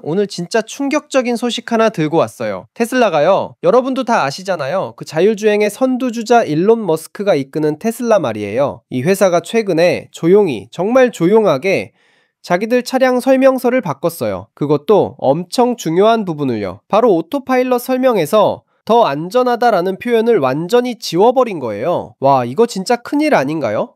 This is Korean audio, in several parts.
오늘 진짜 충격적인 소식 하나 들고 왔어요. 테슬라가요, 여러분도 다 아시잖아요. 그 자율주행의 선두주자 일론 머스크가 이끄는 테슬라 말이에요. 이 회사가 최근에 조용히, 정말 조용하게 자기들 차량 설명서를 바꿨어요. 그것도 엄청 중요한 부분을요. 바로 오토파일럿 설명에서 더 안전하다라는 표현을 완전히 지워버린 거예요. 와, 이거 진짜 큰일 아닌가요?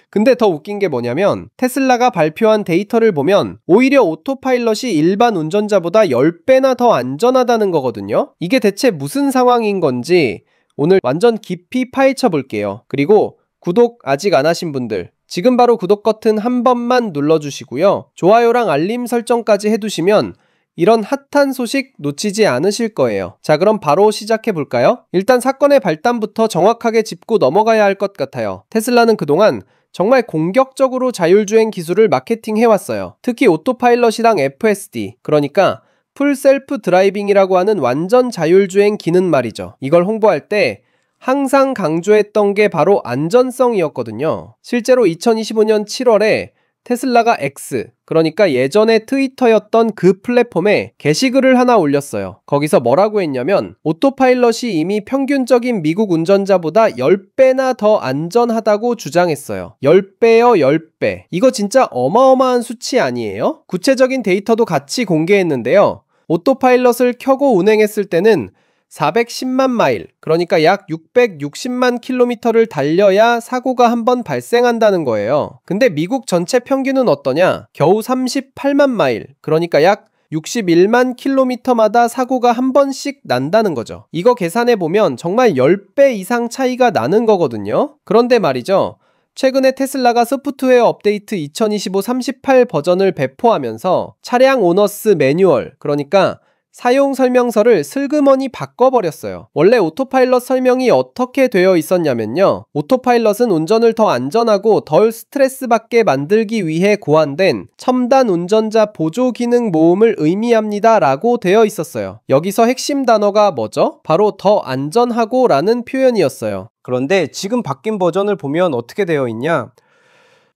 근데 더 웃긴 게 뭐냐면 테슬라가 발표한 데이터를 보면 오히려 오토파일럿이 일반 운전자보다 10배나 더 안전하다는 거거든요. 이게 대체 무슨 상황인 건지 오늘 완전 깊이 파헤쳐 볼게요. 그리고 구독 아직 안 하신 분들 지금 바로 구독 버튼 한 번만 눌러주시고요. 좋아요랑 알림 설정까지 해두시면 이런 핫한 소식 놓치지 않으실 거예요. 자, 그럼 바로 시작해 볼까요? 일단 사건의 발단부터 정확하게 짚고 넘어가야 할 것 같아요. 테슬라는 그동안 정말 공격적으로 자율주행 기술을 마케팅해왔어요. 특히 오토파일럿이랑 FSD, 그러니까 풀 셀프 드라이빙이라고 하는 완전 자율주행 기능 말이죠. 이걸 홍보할 때 항상 강조했던 게 바로 안전성이었거든요. 실제로 2025년 7월에 테슬라가 X, 그러니까 예전에 트위터였던 그 플랫폼에 게시글을 하나 올렸어요. 거기서 뭐라고 했냐면 오토파일럿이 이미 평균적인 미국 운전자보다 10배나 더 안전하다고 주장했어요. 10배요, 10배. 이거 진짜 어마어마한 수치 아니에요? 구체적인 데이터도 같이 공개했는데요. 오토파일럿을 켜고 운행했을 때는 410만 마일, 그러니까 약 660만 킬로미터를 달려야 사고가 한 번 발생한다는 거예요. 근데 미국 전체 평균은 어떠냐? 겨우 38만 마일, 그러니까 약 61만 킬로미터마다 사고가 한 번씩 난다는 거죠. 이거 계산해보면 정말 10배 이상 차이가 나는 거거든요. 그런데 말이죠, 최근에 테슬라가 소프트웨어 업데이트 2025 38 버전을 배포하면서 차량 오너스 매뉴얼, 그러니까 사용 설명서를 슬그머니 바꿔버렸어요. 원래 오토파일럿 설명이 어떻게 되어 있었냐면요, 오토파일럿은 운전을 더 안전하고 덜 스트레스 받게 만들기 위해 고안된 첨단 운전자 보조 기능 모음을 의미합니다 라고 되어 있었어요. 여기서 핵심 단어가 뭐죠? 바로 더 안전하고 라는 표현이었어요. 그런데 지금 바뀐 버전을 보면 어떻게 되어 있냐?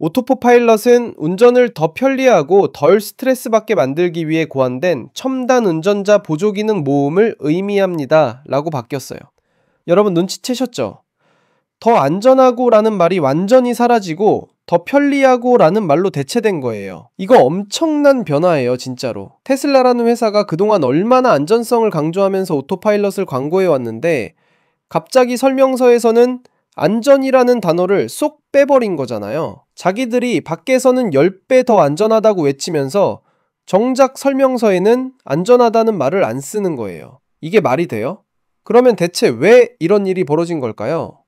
오토파일럿은 운전을 더 편리하고 덜 스트레스 받게 만들기 위해 고안된 첨단 운전자 보조 기능 모음을 의미합니다 라고 바뀌었어요. 여러분 눈치채셨죠? 더 안전하고 라는 말이 완전히 사라지고 더 편리하고 라는 말로 대체된 거예요. 이거 엄청난 변화예요, 진짜로. 테슬라라는 회사가 그동안 얼마나 안전성을 강조하면서 오토파일럿을 광고해 왔는데 갑자기 설명서에서는 안전이라는 단어를 쏙 빼버린 거잖아요. 자기들이 밖에서는 10배 더 안전하다고 외치면서 정작 설명서에는 안전하다는 말을 안 쓰는 거예요. 이게 말이 돼요? 그러면 대체 왜 이런 일이 벌어진 걸까요?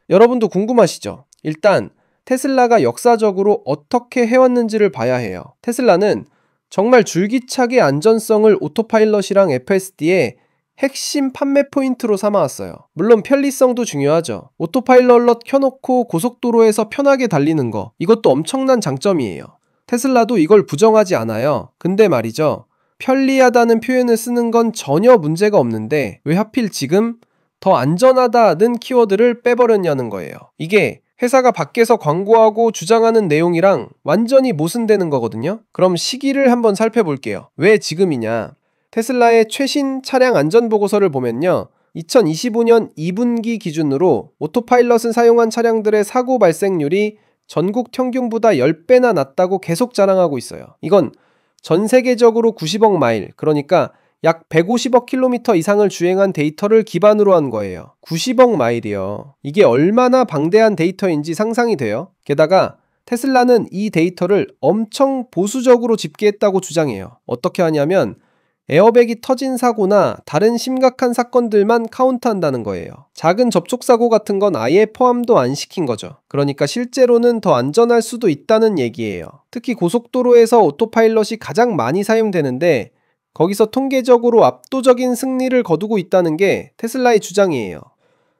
여러분도 궁금하시죠? 일단 테슬라가 역사적으로 어떻게 해왔는지를 봐야 해요. 테슬라는 정말 줄기차게 안전성을 오토파일럿이랑 FSD에 핵심 판매 포인트로 삼아왔어요. 물론 편리성도 중요하죠. 오토파일럿 켜놓고 고속도로에서 편하게 달리는 거, 이것도 엄청난 장점이에요. 테슬라도 이걸 부정하지 않아요. 근데 말이죠, 편리하다는 표현을 쓰는 건 전혀 문제가 없는데 왜 하필 지금 더 안전하다는 키워드를 빼버렸냐는 거예요. 이게 회사가 밖에서 광고하고 주장하는 내용이랑 완전히 모순되는 거거든요. 그럼 시기를 한번 살펴볼게요. 왜 지금이냐? 테슬라의 최신 차량 안전보고서를 보면요, 2025년 2분기 기준으로 오토파일럿을 사용한 차량들의 사고 발생률이 전국 평균보다 10배나 낮다고 계속 자랑하고 있어요. 이건 전 세계적으로 90억 마일, 그러니까 약 150억 킬로미터 이상을 주행한 데이터를 기반으로 한 거예요. 90억 마일이요. 이게 얼마나 방대한 데이터인지 상상이 돼요. 게다가 테슬라는 이 데이터를 엄청 보수적으로 집계했다고 주장해요. 어떻게 하냐면 에어백이 터진 사고나 다른 심각한 사건들만 카운트한다는 거예요. 작은 접촉사고 같은 건 아예 포함도 안 시킨 거죠. 그러니까 실제로는 더 안전할 수도 있다는 얘기예요. 특히 고속도로에서 오토파일럿이 가장 많이 사용되는데 거기서 통계적으로 압도적인 승리를 거두고 있다는 게 테슬라의 주장이에요.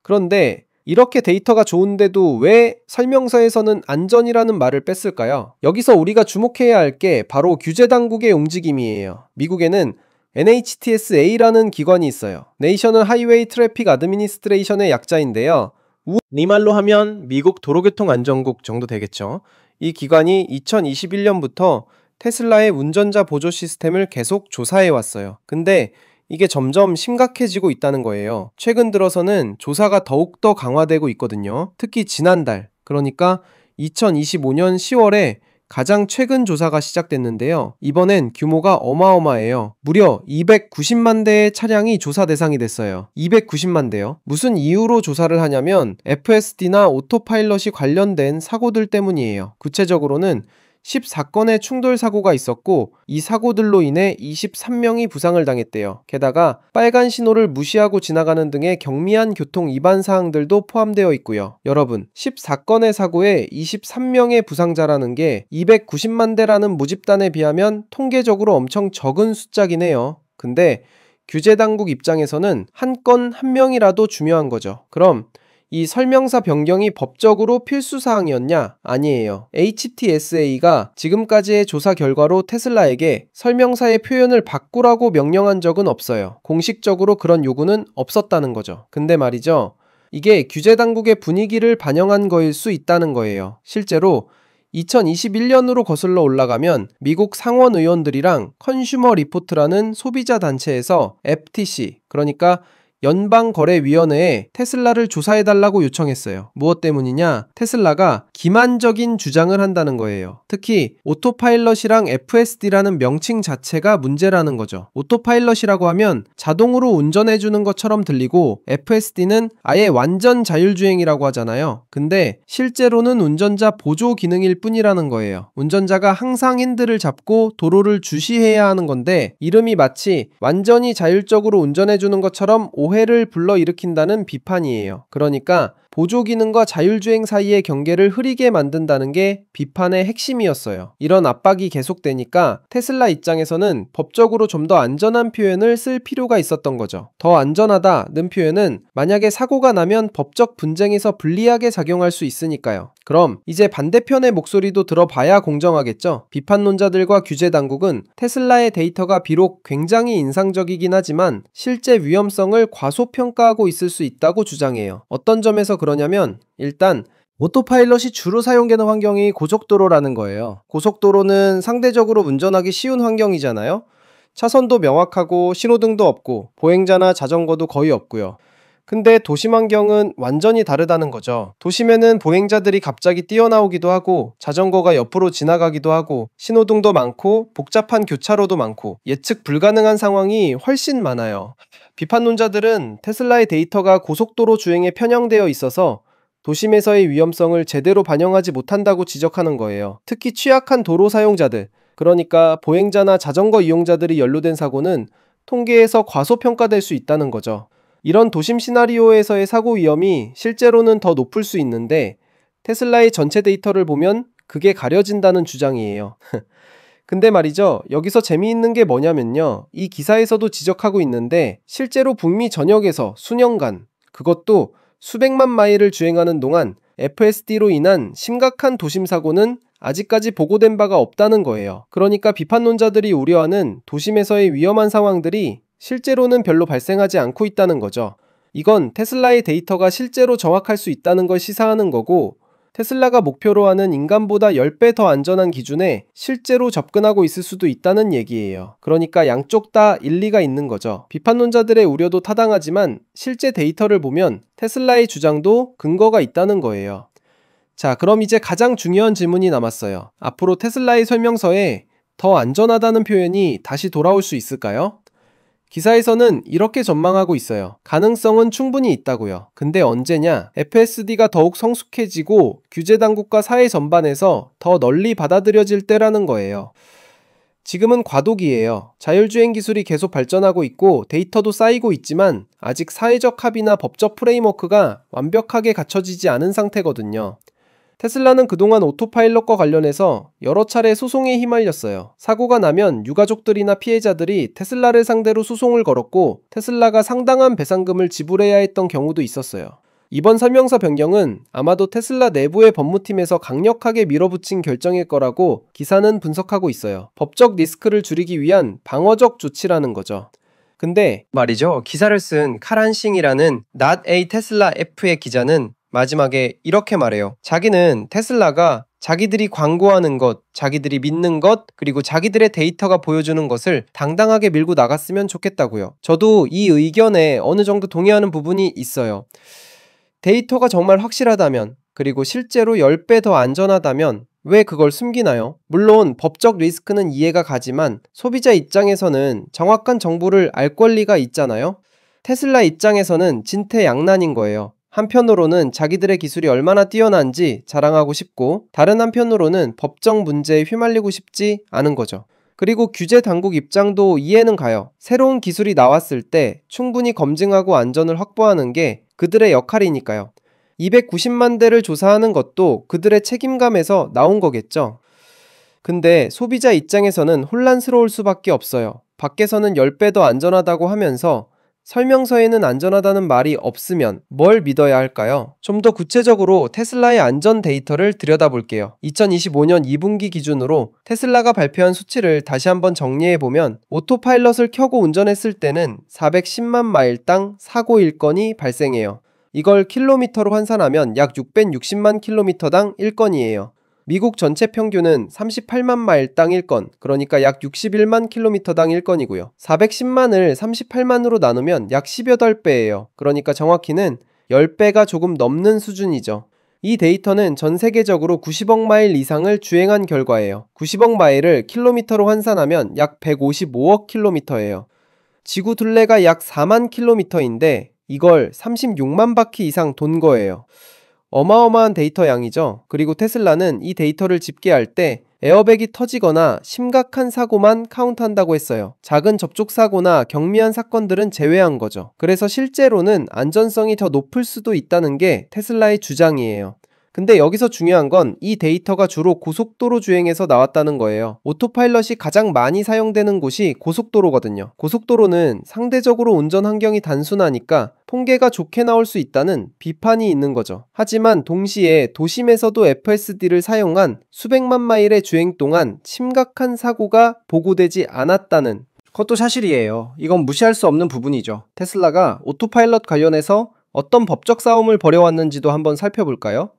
그런데 이렇게 데이터가 좋은데도 왜 설명서에서는 안전이라는 말을 뺐을까요? 여기서 우리가 주목해야 할 게 바로 규제 당국의 움직임이에요. 미국에는 NHTSA라는 기관이 있어요. 내이셔널 하이웨이 트래픽 어드미니스트레이션의 약자인데요. 우리말로 하면 미국 도로교통안전국 정도 되겠죠. 이 기관이 2021년부터 테슬라의 운전자 보조 시스템을 계속 조사해 왔어요. 근데 이게 점점 심각해지고 있다는 거예요. 최근 들어서는 조사가 더욱더 강화되고 있거든요. 특히 지난달, 그러니까 2025년 10월에 가장 최근 조사가 시작됐는데요. 이번엔 규모가 어마어마해요. 무려 290만 대의 차량이 조사 대상이 됐어요. 290만 대요. 무슨 이유로 조사를 하냐면 FSD나 오토파일럿이 관련된 사고들 때문이에요. 구체적으로는 14건의 충돌 사고가 있었고 이 사고들로 인해 23명이 부상을 당했대요. 게다가 빨간 신호를 무시하고 지나가는 등의 경미한 교통 위반 사항들도 포함되어 있고요. 여러분, 14건의 사고에 23명의 부상자라는 게 290만 대라는 모집단에 비하면 통계적으로 엄청 적은 숫자긴 해요. 근데 규제 당국 입장에서는 한 건 한 명이라도 중요한 거죠. 그럼 이 설명서 변경이 법적으로 필수 사항이었냐? 아니에요. HTSA가 지금까지의 조사 결과로 테슬라에게 설명서의 표현을 바꾸라고 명령한 적은 없어요. 공식적으로 그런 요구는 없었다는 거죠. 근데 말이죠. 이게 규제 당국의 분위기를 반영한 거일 수 있다는 거예요. 실제로 2021년으로 거슬러 올라가면 미국 상원 의원들이랑 컨슈머 리포트라는 소비자 단체에서 FTC, 그러니까 연방거래위원회에 테슬라를 조사해달라고 요청했어요. 무엇 때문이냐? 테슬라가 기만적인 주장을 한다는 거예요. 특히 오토파일럿이랑 FSD라는 명칭 자체가 문제라는 거죠. 오토파일럿이라고 하면 자동으로 운전해주는 것처럼 들리고 FSD는 아예 완전 자율주행이라고 하잖아요. 근데 실제로는 운전자 보조 기능일 뿐이라는 거예요. 운전자가 항상 핸들을 잡고 도로를 주시해야 하는 건데 이름이 마치 완전히 자율적으로 운전해주는 것처럼 오해를 불러일으킨다는 비판이에요. 그러니까 보조 기능과 자율주행 사이의 경계를 흐리게 만든다는 게 비판의 핵심이었어요. 이런 압박이 계속되니까 테슬라 입장에서는 법적으로 좀 더 안전한 표현을 쓸 필요가 있었던 거죠. 더 안전하다는 표현은 만약에 사고가 나면 법적 분쟁에서 불리하게 작용할 수 있으니까요. 그럼 이제 반대편의 목소리도 들어봐야 공정하겠죠? 비판론자들과 규제 당국은 테슬라의 데이터가 비록 굉장히 인상적이긴 하지만 실제 위험성을 과소평가하고 있을 수 있다고 주장해요. 어떤 점에서 그러냐면 일단 오토파일럿이 주로 사용되는 환경이 고속도로라는 거예요. 고속도로는 상대적으로 운전하기 쉬운 환경이잖아요. 차선도 명확하고 신호등도 없고 보행자나 자전거도 거의 없고요. 근데 도심 환경은 완전히 다르다는 거죠. 도심에는 보행자들이 갑자기 뛰어나오기도 하고 자전거가 옆으로 지나가기도 하고 신호등도 많고 복잡한 교차로도 많고 예측 불가능한 상황이 훨씬 많아요. 비판론자들은 테슬라의 데이터가 고속도로 주행에 편향되어 있어서 도심에서의 위험성을 제대로 반영하지 못한다고 지적하는 거예요. 특히 취약한 도로 사용자들, 그러니까 보행자나 자전거 이용자들이 연루된 사고는 통계에서 과소평가될 수 있다는 거죠. 이런 도심 시나리오에서의 사고 위험이 실제로는 더 높을 수 있는데 테슬라의 전체 데이터를 보면 그게 가려진다는 주장이에요. 근데 말이죠. 여기서 재미있는 게 뭐냐면요. 이 기사에서도 지적하고 있는데 실제로 북미 전역에서 수년간, 그것도 수백만 마일을 주행하는 동안 FSD로 인한 심각한 도심 사고는 아직까지 보고된 바가 없다는 거예요. 그러니까 비판론자들이 우려하는 도심에서의 위험한 상황들이 실제로는 별로 발생하지 않고 있다는 거죠. 이건 테슬라의 데이터가 실제로 정확할 수 있다는 걸 시사하는 거고 테슬라가 목표로 하는 인간보다 10배 더 안전한 기준에 실제로 접근하고 있을 수도 있다는 얘기예요. 그러니까 양쪽 다 일리가 있는 거죠. 비판론자들의 우려도 타당하지만 실제 데이터를 보면 테슬라의 주장도 근거가 있다는 거예요. 자, 그럼 이제 가장 중요한 질문이 남았어요. 앞으로 테슬라의 설명서에 더 안전하다는 표현이 다시 돌아올 수 있을까요? 기사에서는 이렇게 전망하고 있어요. 가능성은 충분히 있다고요. 근데 언제냐? FSD가 더욱 성숙해지고 규제 당국과 사회 전반에서 더 널리 받아들여질 때라는 거예요. 지금은 과도기예요. 자율주행 기술이 계속 발전하고 있고 데이터도 쌓이고 있지만 아직 사회적 합의나 법적 프레임워크가 완벽하게 갖춰지지 않은 상태거든요. 테슬라는 그동안 오토파일럿과 관련해서 여러 차례 소송에 휘말렸어요. 사고가 나면 유가족들이나 피해자들이 테슬라를 상대로 소송을 걸었고 테슬라가 상당한 배상금을 지불해야 했던 경우도 있었어요. 이번 설명서 변경은 아마도 테슬라 내부의 법무팀에서 강력하게 밀어붙인 결정일 거라고 기사는 분석하고 있어요. 법적 리스크를 줄이기 위한 방어적 조치라는 거죠. 근데 말이죠. 기사를 쓴 카란싱이라는 Not a Tesla F의 기자는 마지막에 이렇게 말해요. 자기는 테슬라가 자기들이 광고하는 것, 자기들이 믿는 것, 그리고 자기들의 데이터가 보여주는 것을 당당하게 밀고 나갔으면 좋겠다고요. 저도 이 의견에 어느 정도 동의하는 부분이 있어요. 데이터가 정말 확실하다면, 그리고 실제로 10배 더 안전하다면 왜 그걸 숨기나요? 물론 법적 리스크는 이해가 가지만 소비자 입장에서는 정확한 정보를 알 권리가 있잖아요. 테슬라 입장에서는 진퇴양난인 거예요. 한편으로는 자기들의 기술이 얼마나 뛰어난지 자랑하고 싶고, 다른 한편으로는 법적 문제에 휘말리고 싶지 않은 거죠. 그리고 규제 당국 입장도 이해는 가요. 새로운 기술이 나왔을 때 충분히 검증하고 안전을 확보하는 게 그들의 역할이니까요. 290만 대를 조사하는 것도 그들의 책임감에서 나온 거겠죠. 근데 소비자 입장에서는 혼란스러울 수밖에 없어요. 밖에서는 10배 더 안전하다고 하면서 설명서에는 안전하다는 말이 없으면 뭘 믿어야 할까요? 좀 더 구체적으로 테슬라의 안전 데이터를 들여다볼게요. 2025년 2분기 기준으로 테슬라가 발표한 수치를 다시 한번 정리해보면, 오토파일럿을 켜고 운전했을 때는 410만 마일당 사고 1건이 발생해요. 이걸 킬로미터로 환산하면 약 660만 킬로미터당 1건이에요. 미국 전체 평균은 38만 마일당 1건, 그러니까 약 61만 킬로미터당 1건이고요. 410만을 38만으로 나누면 약 18배예요. 그러니까 정확히는 10배가 조금 넘는 수준이죠. 이 데이터는 전 세계적으로 90억 마일 이상을 주행한 결과예요. 90억 마일을 킬로미터로 환산하면 약 155억 킬로미터예요. 지구 둘레가 약 4만 킬로미터인데 이걸 36만 바퀴 이상 돈 거예요. 어마어마한 데이터 양이죠. 그리고 테슬라는 이 데이터를 집계할 때 에어백이 터지거나 심각한 사고만 카운트한다고 했어요. 작은 접촉 사고나 경미한 사건들은 제외한 거죠. 그래서 실제로는 안전성이 더 높을 수도 있다는 게 테슬라의 주장이에요. 근데 여기서 중요한 건 이 데이터가 주로 고속도로 주행에서 나왔다는 거예요. 오토파일럿이 가장 많이 사용되는 곳이 고속도로거든요. 고속도로는 상대적으로 운전 환경이 단순하니까 통계가 좋게 나올 수 있다는 비판이 있는 거죠. 하지만 동시에 도심에서도 FSD를 사용한 수백만 마일의 주행 동안 심각한 사고가 보고되지 않았다는, 그것도 사실이에요. 이건 무시할 수 없는 부분이죠. 테슬라가 오토파일럿 관련해서 어떤 법적 싸움을 벌여왔는지도 한번 살펴볼까요?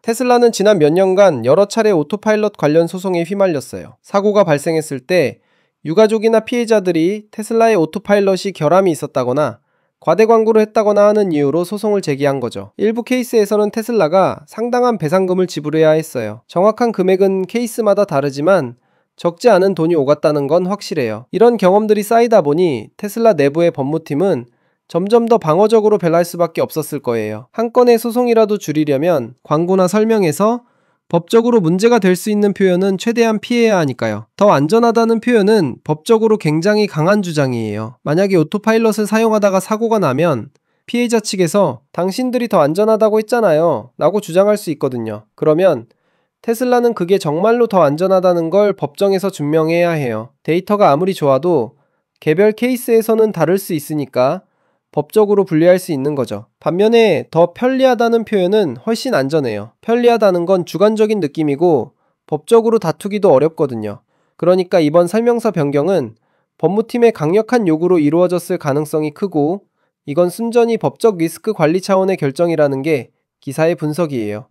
테슬라는 지난 몇 년간 여러 차례 오토파일럿 관련 소송에 휘말렸어요. 사고가 발생했을 때 유가족이나 피해자들이 테슬라의 오토파일럿이 결함이 있었다거나 과대 광고를 했다거나 하는 이유로 소송을 제기한 거죠. 일부 케이스에서는 테슬라가 상당한 배상금을 지불해야 했어요. 정확한 금액은 케이스마다 다르지만 적지 않은 돈이 오갔다는 건 확실해요. 이런 경험들이 쌓이다 보니 테슬라 내부의 법무팀은 점점 더 방어적으로 변할 수밖에 없었을 거예요. 한 건의 소송이라도 줄이려면 광고나 설명에서 법적으로 문제가 될 수 있는 표현은 최대한 피해야 하니까요. 더 안전하다는 표현은 법적으로 굉장히 강한 주장이에요. 만약에 오토파일럿을 사용하다가 사고가 나면 피해자 측에서 당신들이 더 안전하다고 했잖아요 라고 주장할 수 있거든요. 그러면 테슬라는 그게 정말로 더 안전하다는 걸 법정에서 증명해야 해요. 데이터가 아무리 좋아도 개별 케이스에서는 다를 수 있으니까 법적으로 분리할 수 있는 거죠. 반면에 더 편리하다는 표현은 훨씬 안전해요. 편리하다는 건 주관적인 느낌이고 법적으로 다투기도 어렵거든요. 그러니까 이번 설명서 변경은 법무팀의 강력한 요구로 이루어졌을 가능성이 크고, 이건 순전히 법적 리스크 관리 차원의 결정이라는 게 기사의 분석이에요.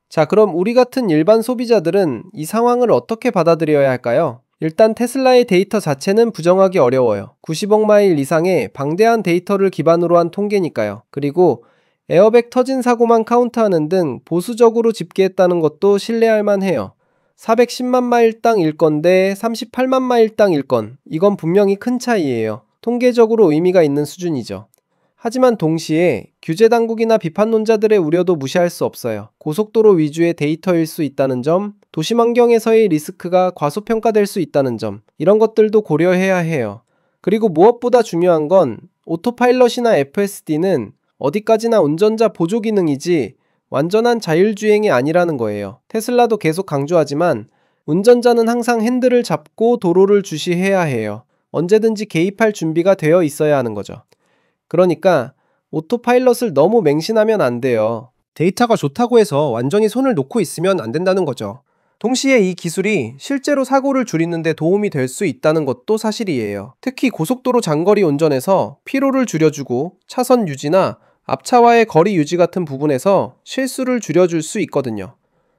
자, 그럼 우리 같은 일반 소비자들은 이 상황을 어떻게 받아들여야 할까요? 일단 테슬라의 데이터 자체는 부정하기 어려워요. 90억 마일 이상의 방대한 데이터를 기반으로 한 통계니까요. 그리고 에어백 터진 사고만 카운트하는 등 보수적으로 집계했다는 것도 신뢰할 만해요. 410만 마일당 1건 대 38만 마일당 1건, 이건 분명히 큰 차이예요. 통계적으로 의미가 있는 수준이죠. 하지만 동시에 규제 당국이나 비판론자들의 우려도 무시할 수 없어요. 고속도로 위주의 데이터일 수 있다는 점, 도심 환경에서의 리스크가 과소평가될 수 있다는 점, 이런 것들도 고려해야 해요. 그리고 무엇보다 중요한 건 오토파일럿이나 FSD는 어디까지나 운전자 보조 기능이지 완전한 자율주행이 아니라는 거예요. 테슬라도 계속 강조하지만 운전자는 항상 핸들을 잡고 도로를 주시해야 해요. 언제든지 개입할 준비가 되어 있어야 하는 거죠. 그러니까 오토파일럿을 너무 맹신하면 안 돼요. 데이터가 좋다고 해서 완전히 손을 놓고 있으면 안 된다는 거죠. 동시에 이 기술이 실제로 사고를 줄이는 데 도움이 될 수 있다는 것도 사실이에요. 특히 고속도로 장거리 운전에서 피로를 줄여주고 차선 유지나 앞차와의 거리 유지 같은 부분에서 실수를 줄여줄 수 있거든요.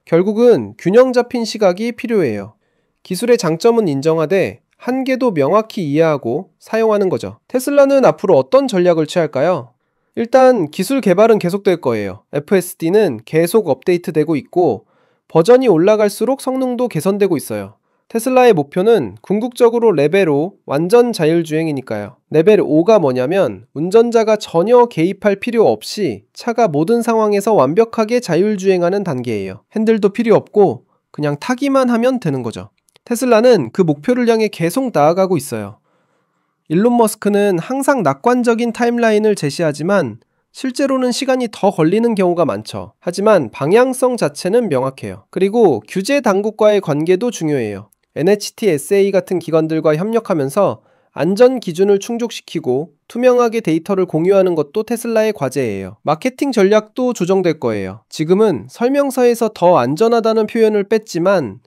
결국은 균형 잡힌 시각이 필요해요. 기술의 장점은 인정하되 한계도 명확히 이해하고 사용하는 거죠. 테슬라는 앞으로 어떤 전략을 취할까요? 일단 기술 개발은 계속될 거예요. FSD는 계속 업데이트되고 있고 버전이 올라갈수록 성능도 개선되고 있어요. 테슬라의 목표는 궁극적으로 레벨 5 완전 자율주행이니까요. 레벨 5가 뭐냐면 운전자가 전혀 개입할 필요 없이 차가 모든 상황에서 완벽하게 자율주행하는 단계예요. 핸들도 필요 없고 그냥 타기만 하면 되는 거죠. 테슬라는 그 목표를 향해 계속 나아가고 있어요. 일론 머스크는 항상 낙관적인 타임라인을 제시하지만 실제로는 시간이 더 걸리는 경우가 많죠. 하지만 방향성 자체는 명확해요. 그리고 규제 당국과의 관계도 중요해요. NHTSA 같은 기관들과 협력하면서 안전 기준을 충족시키고 투명하게 데이터를 공유하는 것도 테슬라의 과제예요. 마케팅 전략도 조정될 거예요. 지금은 설명서에서 더 안전하다는 표현을 뺐지만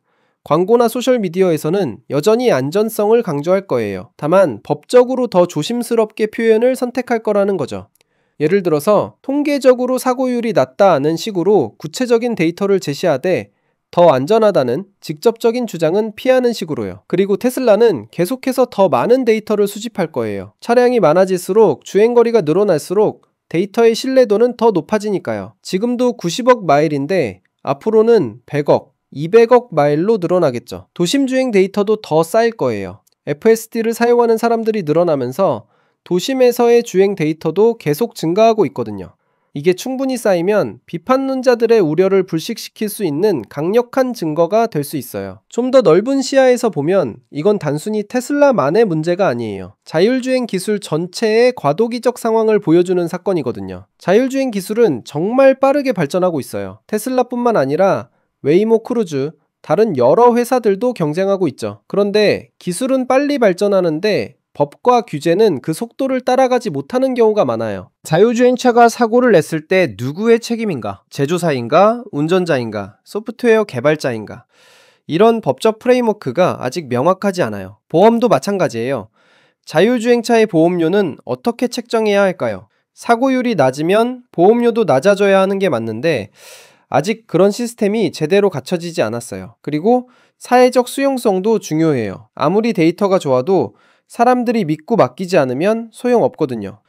광고나 소셜미디어에서는 여전히 안전성을 강조할 거예요. 다만 법적으로 더 조심스럽게 표현을 선택할 거라는 거죠. 예를 들어서 통계적으로 사고율이 낮다는 식으로 구체적인 데이터를 제시하되 더 안전하다는 직접적인 주장은 피하는 식으로요. 그리고 테슬라는 계속해서 더 많은 데이터를 수집할 거예요. 차량이 많아질수록 주행거리가 늘어날수록 데이터의 신뢰도는 더 높아지니까요. 지금도 90억 마일인데 앞으로는 100억, 200억 마일로 늘어나겠죠. 도심 주행 데이터도 더 쌓일 거예요. FSD를 사용하는 사람들이 늘어나면서 도심에서의 주행 데이터도 계속 증가하고 있거든요. 이게 충분히 쌓이면 비판론자들의 우려를 불식시킬 수 있는 강력한 증거가 될 수 있어요. 좀 더 넓은 시야에서 보면 이건 단순히 테슬라만의 문제가 아니에요. 자율주행 기술 전체의 과도기적 상황을 보여주는 사건이거든요. 자율주행 기술은 정말 빠르게 발전하고 있어요. 테슬라뿐만 아니라 웨이모 크루즈, 다른 여러 회사들도 경쟁하고 있죠. 그런데 기술은 빨리 발전하는데 법과 규제는 그 속도를 따라가지 못하는 경우가 많아요. 자율주행차가 사고를 냈을 때 누구의 책임인가? 제조사인가? 운전자인가? 소프트웨어 개발자인가? 이런 법적 프레임워크가 아직 명확하지 않아요. 보험도 마찬가지예요. 자율주행차의 보험료는 어떻게 책정해야 할까요? 사고율이 낮으면 보험료도 낮아져야 하는 게 맞는데 아직 그런 시스템이 제대로 갖춰지지 않았어요. 그리고 사회적 수용성도 중요해요. 아무리 데이터가 좋아도 사람들이 믿고 맡기지 않으면 소용없거든요.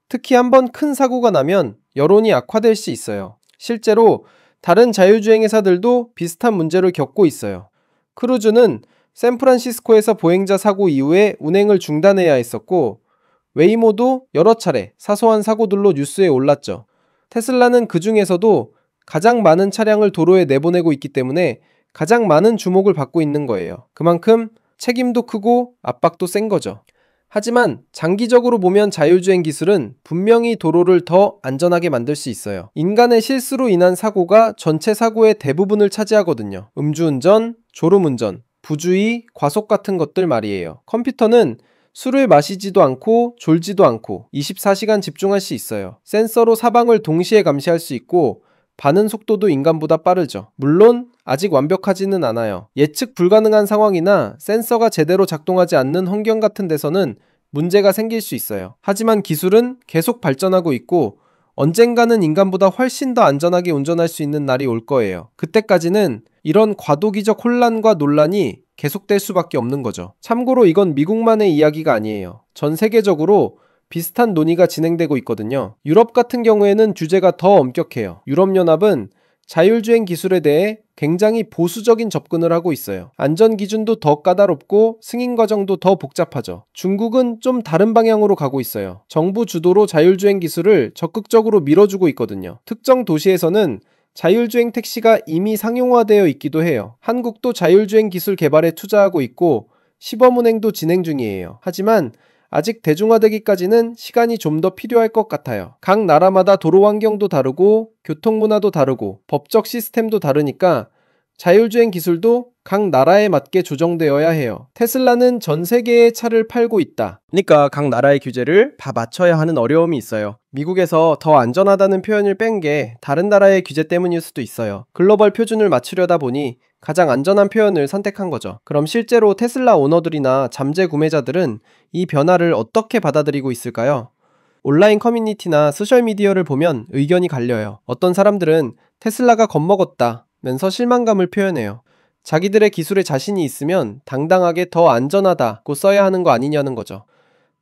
특히 한번 큰 사고가 나면 여론이 악화될 수 있어요. 실제로 다른 자율주행 회사들도 비슷한 문제를 겪고 있어요. 크루즈는 샌프란시스코에서 보행자 사고 이후에 운행을 중단해야 했었고 웨이모도 여러 차례 사소한 사고들로 뉴스에 올랐죠. 테슬라는 그 중에서도 가장 많은 차량을 도로에 내보내고 있기 때문에 가장 많은 주목을 받고 있는 거예요. 그만큼 책임도 크고 압박도 센 거죠. 하지만 장기적으로 보면 자율주행 기술은 분명히 도로를 더 안전하게 만들 수 있어요. 인간의 실수로 인한 사고가 전체 사고의 대부분을 차지하거든요. 음주운전, 졸음운전, 부주의, 과속 같은 것들 말이에요. 컴퓨터는 술을 마시지도 않고 졸지도 않고 24시간 집중할 수 있어요. 센서로 사방을 동시에 감시할 수 있고 반응 속도도 인간보다 빠르죠. 물론 아직 완벽하지는 않아요. 예측 불가능한 상황이나 센서가 제대로 작동하지 않는 환경 같은 데서는 문제가 생길 수 있어요. 하지만 기술은 계속 발전하고 있고 언젠가는 인간보다 훨씬 더 안전하게 운전할 수 있는 날이 올 거예요. 그때까지는 이런 과도기적 혼란과 논란이 계속될 수밖에 없는 거죠. 참고로 이건 미국만의 이야기가 아니에요. 전 세계적으로 비슷한 논의가 진행되고 있거든요. 유럽 같은 경우에는 규제가 더 엄격해요. 유럽연합은 자율주행 기술에 대해 굉장히 보수적인 접근을 하고 있어요. 안전 기준도 더 까다롭고 승인 과정도 더 복잡하죠. 중국은 좀 다른 방향으로 가고 있어요. 정부 주도로 자율주행 기술을 적극적으로 밀어주고 있거든요. 특정 도시에서는 자율주행 택시가 이미 상용화되어 있기도 해요. 한국도 자율주행 기술 개발에 투자하고 있고 시범 운행도 진행 중이에요. 하지만 아직 대중화되기까지는 시간이 좀 더 필요할 것 같아요. 각 나라마다 도로 환경도 다르고 교통 문화도 다르고 법적 시스템도 다르니까 자율주행 기술도 각 나라에 맞게 조정되어야 해요. 테슬라는 전 세계에 차를 팔고 있다. 그러니까 각 나라의 규제를 다 맞춰야 하는 어려움이 있어요. 미국에서 더 안전하다는 표현을 뺀 게 다른 나라의 규제 때문일 수도 있어요. 글로벌 표준을 맞추려다 보니 가장 안전한 표현을 선택한 거죠. 그럼 실제로 테슬라 오너들이나 잠재 구매자들은 이 변화를 어떻게 받아들이고 있을까요? 온라인 커뮤니티나 소셜미디어를 보면 의견이 갈려요. 어떤 사람들은 테슬라가 겁먹었다, 면서 실망감을 표현해요. 자기들의 기술에 자신이 있으면 당당하게 더 안전하다고 써야 하는 거 아니냐는 거죠.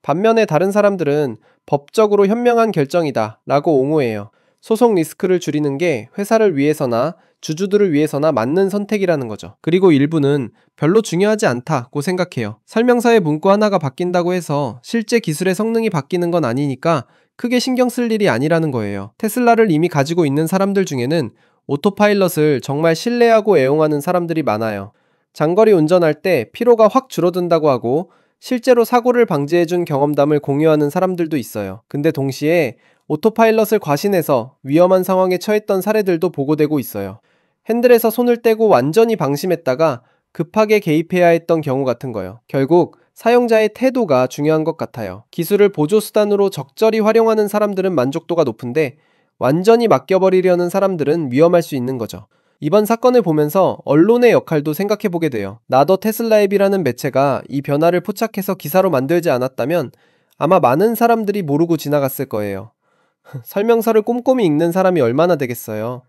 반면에 다른 사람들은 법적으로 현명한 결정이다 라고 옹호해요. 소송 리스크를 줄이는 게 회사를 위해서나 주주들을 위해서나 맞는 선택이라는 거죠. 그리고 일부는 별로 중요하지 않다고 생각해요. 설명서의 문구 하나가 바뀐다고 해서 실제 기술의 성능이 바뀌는 건 아니니까 크게 신경 쓸 일이 아니라는 거예요. 테슬라를 이미 가지고 있는 사람들 중에는 오토파일럿을 정말 신뢰하고 애용하는 사람들이 많아요. 장거리 운전할 때 피로가 확 줄어든다고 하고 실제로 사고를 방지해준 경험담을 공유하는 사람들도 있어요. 근데 동시에 오토파일럿을 과신해서 위험한 상황에 처했던 사례들도 보고되고 있어요. 핸들에서 손을 떼고 완전히 방심했다가 급하게 개입해야 했던 경우 같은 거요. 결국 사용자의 태도가 중요한 것 같아요. 기술을 보조수단으로 적절히 활용하는 사람들은 만족도가 높은데 완전히 맡겨버리려는 사람들은 위험할 수 있는 거죠. 이번 사건을 보면서 언론의 역할도 생각해보게 돼요. 나더 테슬라 앱이라는 매체가 이 변화를 포착해서 기사로 만들지 않았다면 아마 많은 사람들이 모르고 지나갔을 거예요. 설명서를 꼼꼼히 읽는 사람이 얼마나 되겠어요.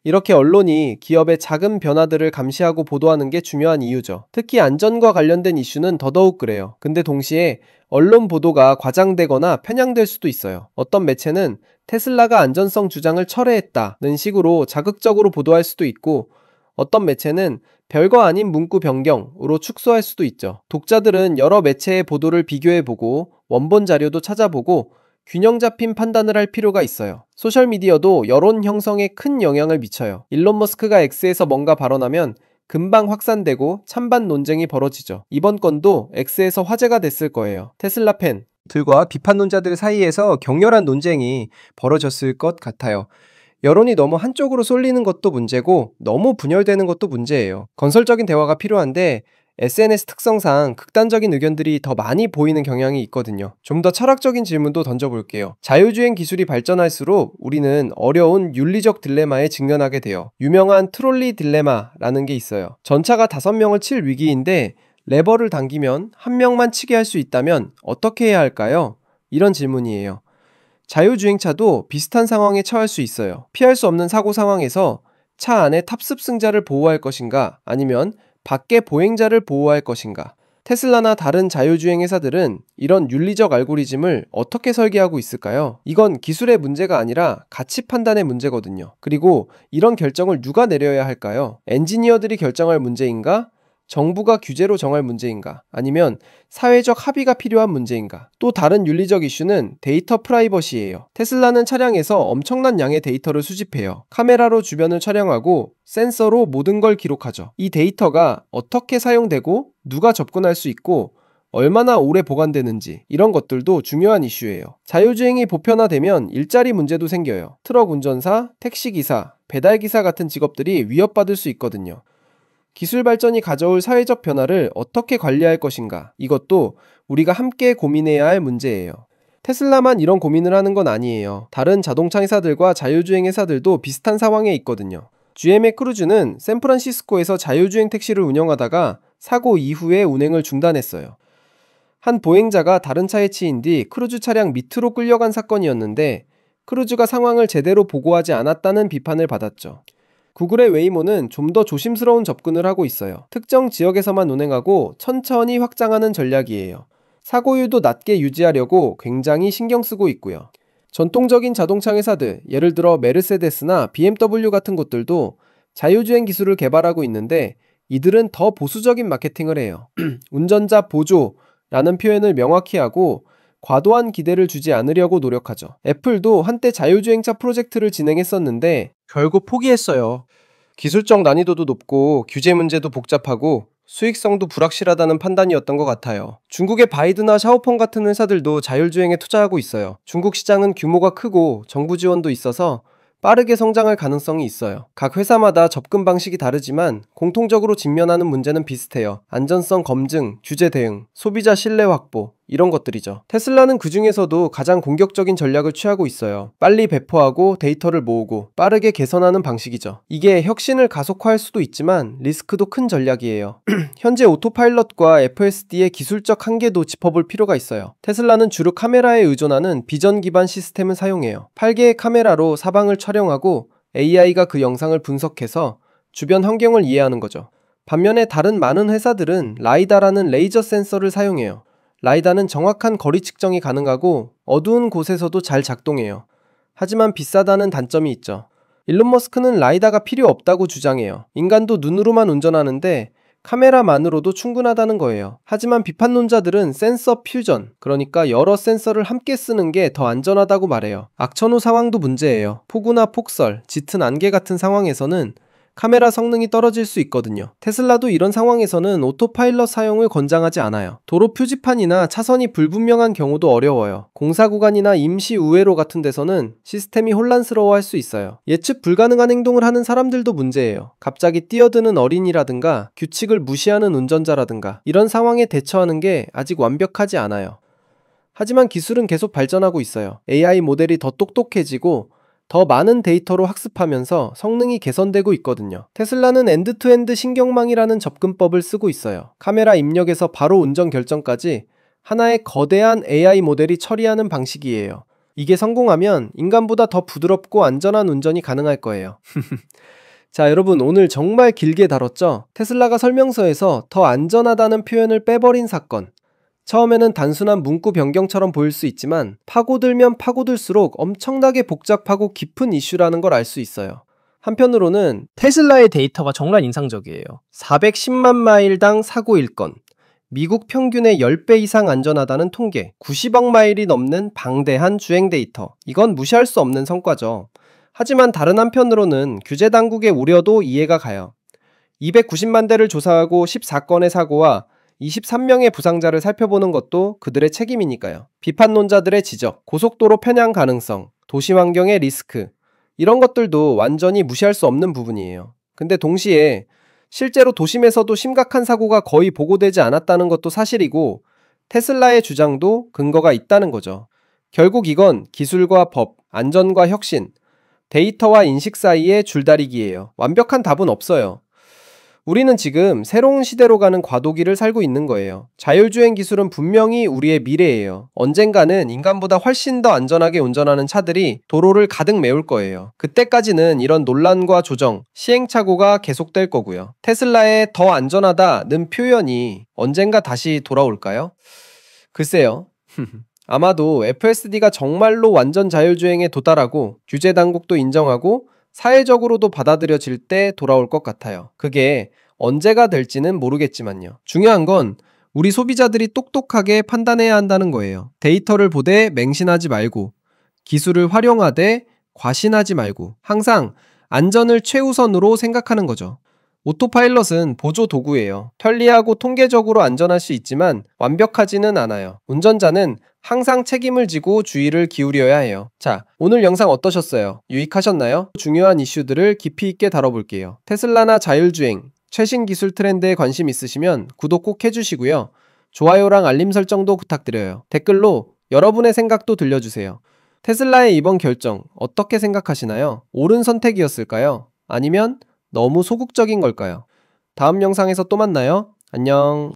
이렇게 언론이 기업의 작은 변화들을 감시하고 보도하는 게 중요한 이유죠. 특히 안전과 관련된 이슈는 더더욱 그래요. 근데 동시에 언론 보도가 과장되거나 편향될 수도 있어요. 어떤 매체는 테슬라가 안전성 주장을 철회했다는 식으로 자극적으로 보도할 수도 있고, 어떤 매체는 별거 아닌 문구 변경으로 축소할 수도 있죠. 독자들은 여러 매체의 보도를 비교해보고 원본 자료도 찾아보고 균형 잡힌 판단을 할 필요가 있어요. 소셜미디어도 여론 형성에 큰 영향을 미쳐요. 일론 머스크가 X에서 뭔가 발언하면 금방 확산되고 찬반 논쟁이 벌어지죠. 이번 건도 X에서 화제가 됐을 거예요. 테슬라 팬들과 비판론자들 사이에서 격렬한 논쟁이 벌어졌을 것 같아요. 여론이 너무 한쪽으로 쏠리는 것도 문제고 너무 분열되는 것도 문제예요. 건설적인 대화가 필요한데 SNS 특성상 극단적인 의견들이 더 많이 보이는 경향이 있거든요. 좀 더 철학적인 질문도 던져볼게요. 자율주행 기술이 발전할수록 우리는 어려운 윤리적 딜레마에 직면하게 돼요. 유명한 트롤리 딜레마라는 게 있어요. 전차가 5명을 칠 위기인데 레버를 당기면 1명만 치게 할 수 있다면 어떻게 해야 할까요? 이런 질문이에요. 자율주행차도 비슷한 상황에 처할 수 있어요. 피할 수 없는 사고 상황에서 차 안에 탑습승자를 보호할 것인가, 아니면 밖에 보행자를 보호할 것인가. 테슬라나 다른 자율주행 회사들은 이런 윤리적 알고리즘을 어떻게 설계하고 있을까요? 이건 기술의 문제가 아니라 가치 판단의 문제거든요. 그리고 이런 결정을 누가 내려야 할까요? 엔지니어들이 결정할 문제인가? 정부가 규제로 정할 문제인가? 아니면 사회적 합의가 필요한 문제인가? 또 다른 윤리적 이슈는 데이터 프라이버시예요. 테슬라는 차량에서 엄청난 양의 데이터를 수집해요. 카메라로 주변을 촬영하고 센서로 모든 걸 기록하죠. 이 데이터가 어떻게 사용되고 누가 접근할 수 있고 얼마나 오래 보관되는지, 이런 것들도 중요한 이슈예요. 자율주행이 보편화되면 일자리 문제도 생겨요. 트럭 운전사, 택시기사, 배달기사 같은 직업들이 위협받을 수 있거든요. 기술 발전이 가져올 사회적 변화를 어떻게 관리할 것인가, 이것도 우리가 함께 고민해야 할 문제예요. 테슬라만 이런 고민을 하는 건 아니에요. 다른 자동차 회사들과 자율주행 회사들도 비슷한 상황에 있거든요. GM의 크루즈는 샌프란시스코에서 자율주행 택시를 운영하다가 사고 이후에 운행을 중단했어요. 한 보행자가 다른 차에 치인 뒤 크루즈 차량 밑으로 끌려간 사건이었는데, 크루즈가 상황을 제대로 보고하지 않았다는 비판을 받았죠. 구글의 웨이모는 좀 더 조심스러운 접근을 하고 있어요. 특정 지역에서만 운행하고 천천히 확장하는 전략이에요. 사고율도 낮게 유지하려고 굉장히 신경 쓰고 있고요. 전통적인 자동차 회사들, 예를 들어 메르세데스나 BMW 같은 곳들도 자율주행 기술을 개발하고 있는데 이들은 더 보수적인 마케팅을 해요. 운전자 보조라는 표현을 명확히 하고 과도한 기대를 주지 않으려고 노력하죠. 애플도 한때 자율주행차 프로젝트를 진행했었는데 결국 포기했어요. 기술적 난이도도 높고 규제 문제도 복잡하고 수익성도 불확실하다는 판단이었던 것 같아요. 중국의 바이두나 샤오펑 같은 회사들도 자율주행에 투자하고 있어요. 중국 시장은 규모가 크고 정부 지원도 있어서 빠르게 성장할 가능성이 있어요. 각 회사마다 접근 방식이 다르지만 공통적으로 직면하는 문제는 비슷해요. 안전성 검증, 규제 대응, 소비자 신뢰 확보, 이런 것들이죠. 테슬라는 그 중에서도 가장 공격적인 전략을 취하고 있어요. 빨리 배포하고 데이터를 모으고 빠르게 개선하는 방식이죠. 이게 혁신을 가속화할 수도 있지만 리스크도 큰 전략이에요. 현재 오토파일럿과 FSD의 기술적 한계도 짚어볼 필요가 있어요. 테슬라는 주로 카메라에 의존하는 비전 기반 시스템을 사용해요. 8개의 카메라로 사방을 촬영하고 AI가 그 영상을 분석해서 주변 환경을 이해하는 거죠. 반면에 다른 많은 회사들은 라이다라는 레이저 센서를 사용해요. 라이다는 정확한 거리 측정이 가능하고 어두운 곳에서도 잘 작동해요. 하지만 비싸다는 단점이 있죠. 일론 머스크는 라이다가 필요 없다고 주장해요. 인간도 눈으로만 운전하는데 카메라만으로도 충분하다는 거예요. 하지만 비판론자들은 센서 퓨전, 그러니까 여러 센서를 함께 쓰는 게 더 안전하다고 말해요. 악천후 상황도 문제예요. 폭우나 폭설, 짙은 안개 같은 상황에서는 카메라 성능이 떨어질 수 있거든요. 테슬라도 이런 상황에서는 오토파일럿 사용을 권장하지 않아요. 도로 표지판이나 차선이 불분명한 경우도 어려워요. 공사 구간이나 임시 우회로 같은 데서는 시스템이 혼란스러워할 수 있어요. 예측 불가능한 행동을 하는 사람들도 문제예요. 갑자기 뛰어드는 어린이라든가 규칙을 무시하는 운전자라든가 이런 상황에 대처하는 게 아직 완벽하지 않아요. 하지만 기술은 계속 발전하고 있어요. AI 모델이 더 똑똑해지고 더 많은 데이터로 학습하면서 성능이 개선되고 있거든요. 테슬라는 엔드투엔드 신경망이라는 접근법을 쓰고 있어요. 카메라 입력에서 바로 운전 결정까지 하나의 거대한 AI 모델이 처리하는 방식이에요. 이게 성공하면 인간보다 더 부드럽고 안전한 운전이 가능할 거예요. 자, 여러분, 오늘 정말 길게 다뤘죠? 테슬라가 설명서에서 더 안전하다는 표현을 빼버린 사건. 처음에는 단순한 문구 변경처럼 보일 수 있지만 파고들면 파고들수록 엄청나게 복잡하고 깊은 이슈라는 걸 알 수 있어요. 한편으로는 테슬라의 데이터가 정말 인상적이에요. 410만 마일당 사고 1건, 미국 평균의 10배 이상 안전하다는 통계, 90억 마일이 넘는 방대한 주행 데이터. 이건 무시할 수 없는 성과죠. 하지만 다른 한편으로는 규제 당국의 우려도 이해가 가요. 290만 대를 조사하고 14건의 사고와 23명의 부상자를 살펴보는 것도 그들의 책임이니까요. 비판론자들의 지적, 고속도로 편향 가능성, 도시 환경의 리스크, 이런 것들도 완전히 무시할 수 없는 부분이에요. 근데 동시에 실제로 도심에서도 심각한 사고가 거의 보고되지 않았다는 것도 사실이고 테슬라의 주장도 근거가 있다는 거죠. 결국 이건 기술과 법, 안전과 혁신, 데이터와 인식 사이의 줄다리기예요. 완벽한 답은 없어요. 우리는 지금 새로운 시대로 가는 과도기를 살고 있는 거예요. 자율주행 기술은 분명히 우리의 미래예요. 언젠가는 인간보다 훨씬 더 안전하게 운전하는 차들이 도로를 가득 메울 거예요. 그때까지는 이런 논란과 조정, 시행착오가 계속될 거고요. 테슬라의 더 안전하다는 표현이 언젠가 다시 돌아올까요? 글쎄요. 아마도 FSD가 정말로 완전 자율주행에 도달하고 규제 당국도 인정하고 사회적으로도 받아들여질 때 돌아올 것 같아요. 그게 언제가 될지는 모르겠지만요. 중요한 건 우리 소비자들이 똑똑하게 판단해야 한다는 거예요. 데이터를 보되 맹신하지 말고, 기술을 활용하되 과신하지 말고, 항상 안전을 최우선으로 생각하는 거죠. 오토파일럿은 보조 도구예요. 편리하고 통계적으로 안전할 수 있지만 완벽하지는 않아요. 운전자는 항상 책임을 지고 주의를 기울여야 해요. 자, 오늘 영상 어떠셨어요? 유익하셨나요? 중요한 이슈들을 깊이 있게 다뤄볼게요. 테슬라나 자율주행, 최신 기술 트렌드에 관심 있으시면 구독 꼭 해주시고요. 좋아요랑 알림 설정도 부탁드려요. 댓글로 여러분의 생각도 들려주세요. 테슬라의 이번 결정 어떻게 생각하시나요? 옳은 선택이었을까요? 아니면 너무 소극적인 걸까요? 다음 영상에서 또 만나요. 안녕.